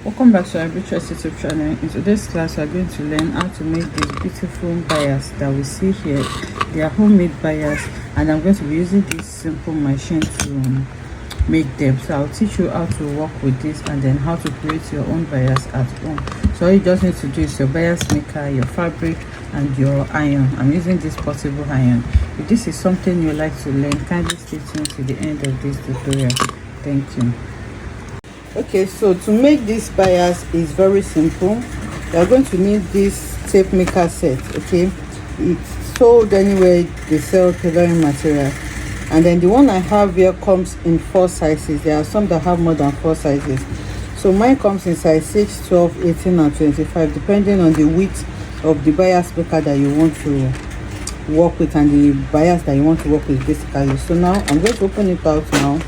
Welcome back to our Arbitress YouTube channel. In today's class, we are going to learn how to make these beautiful bias that we see here. They are homemade bias, and I'm going to be using this simple machine to make them. So I'll teach you how to work with this and then how to create your own bias at home. So all you just need to do is your bias maker, your fabric, and your iron. I'm using this portable iron. If this is something you like to learn, kindly stay tuned to the end of this tutorial. Thank you. Okay, so to make this bias is very simple. You are going to need this tape maker set. Okay, it's sold anywhere they sell tailoring material, and then the one I have here comes in 4 sizes. There are some that have more than 4 sizes, so mine comes in size 6, 12, 18 and 25, depending on the width of the bias maker that you want to work with and the bias that you want to work with basically. So now I'm going to open it out now,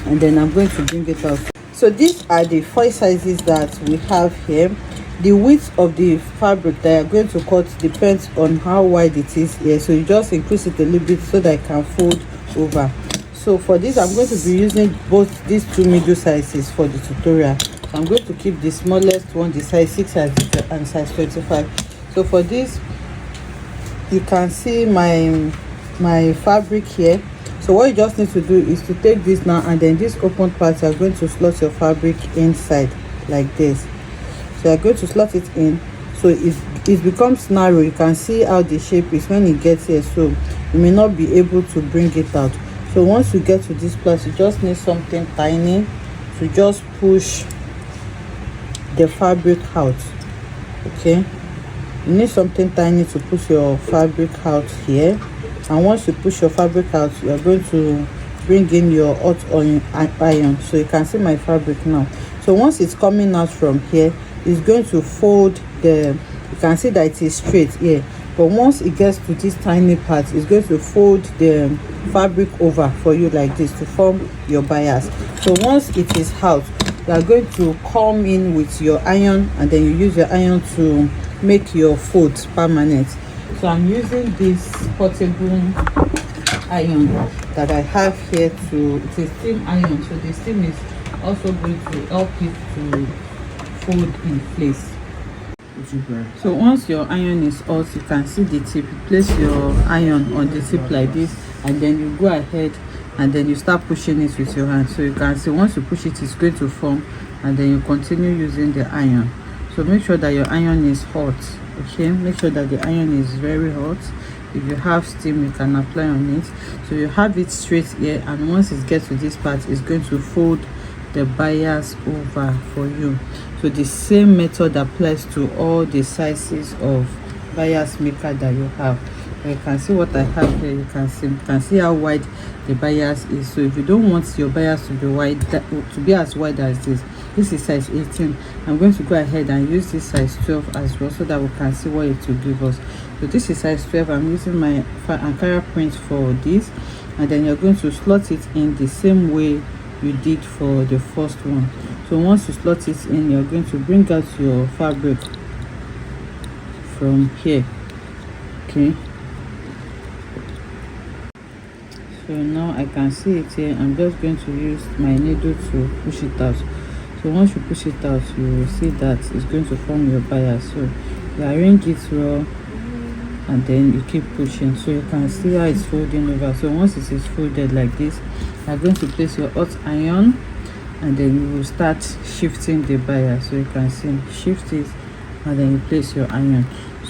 and then I'm going to bring it out. So these are the 4 sizes that we have here. The width of the fabric that you're going to cut depends on how wide it is here, so you just increase it a little bit so that it can fold over. So for this, I'm going to be using both these 2 middle sizes for the tutorial. So I'm going to keep the smallest one, the size 6 and size 25. So for this, you can see my fabric here. So what you just need to do is to take this now, and then this open part, you are going to slot your fabric inside like this. So you're going to slot it in, so it becomes narrow. You can see how the shape is when it gets here, so you may not be able to bring it out. So once you get to this place, you just need something tiny to just push the fabric out. Okay, you need something tiny to push your fabric out here. And once you push your fabric out, you are going to bring in your hot iron. So you can see my fabric now. So once it's coming out from here, it's going to fold you can see that it is straight here, but once it gets to this tiny part, it's going to fold the fabric over for you like this to form your bias. So once it is out, you are going to come in with your iron, and then you use your iron to make your folds permanent. So I'm using this portable iron that I have here it is steam iron, so the steam is also going to help it to fold in place. So once your iron is hot, you can see the tip. You place your iron on the tip like this, and then you go ahead and then you start pushing it with your hand. So you can see once you push it, it's going to form, and then you continue using the iron. So make sure that your iron is hot. Okay, make sure that the iron is very hot. If you have steam, you can apply on it. So you have it straight here, and once it gets to this part, it's going to fold the bias over for you. So the same method applies to all the sizes of bias maker that you have. You can see what I have here. You can see how wide the bias is. So if you don't want your bias to be wide, to be as wide as this is size 18. I'm going to go ahead and use this size 12 as well, so that we can see what it will give us. So this is size 12. I'm using my Ankara print for this, and then you're going to slot it in the same way you did for the first one. So once you slot it in, you're going to bring out your fabric from here. Okay, so now I can see it here. I'm just going to use my needle to push it out. So once you push it out, you will see that it's going to form your bias. So you arrange it well, and then you keep pushing. So you can see how it's folding over. So once it is folded like this, you are going to place your hot iron, and then you will start shifting the bias. So you can see, shift it, and then you place your iron.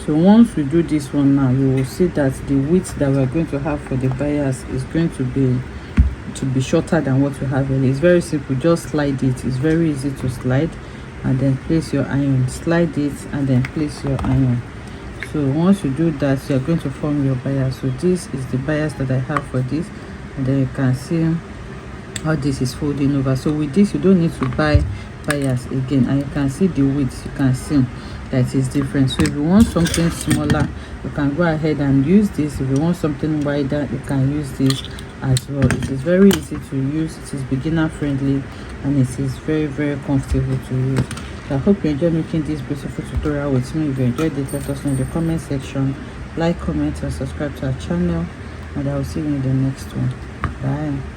So once we do this one now, you will see that the width that we are going to have for the bias is going to be shorter than what we have here. It's very simple. Just slide it. It's very easy to slide, and then place your iron. Slide it, and then place your iron. So once you do that, you are going to form your bias. So this is the bias that I have for this, and then you can see how this is folding over. So with this, you don't need to buy bias again, and you can see the width. You can see that is different. So if you want something smaller, you can go ahead and use this. If you want something wider, you can use this as well. It is very easy to use. It is beginner friendly, and it is very, very comfortable to use. So I hope you enjoyed making this beautiful tutorial with me. If you enjoyed it, let us know in the comment section. Like, comment and subscribe to our channel, and I will see you in the next one. Bye.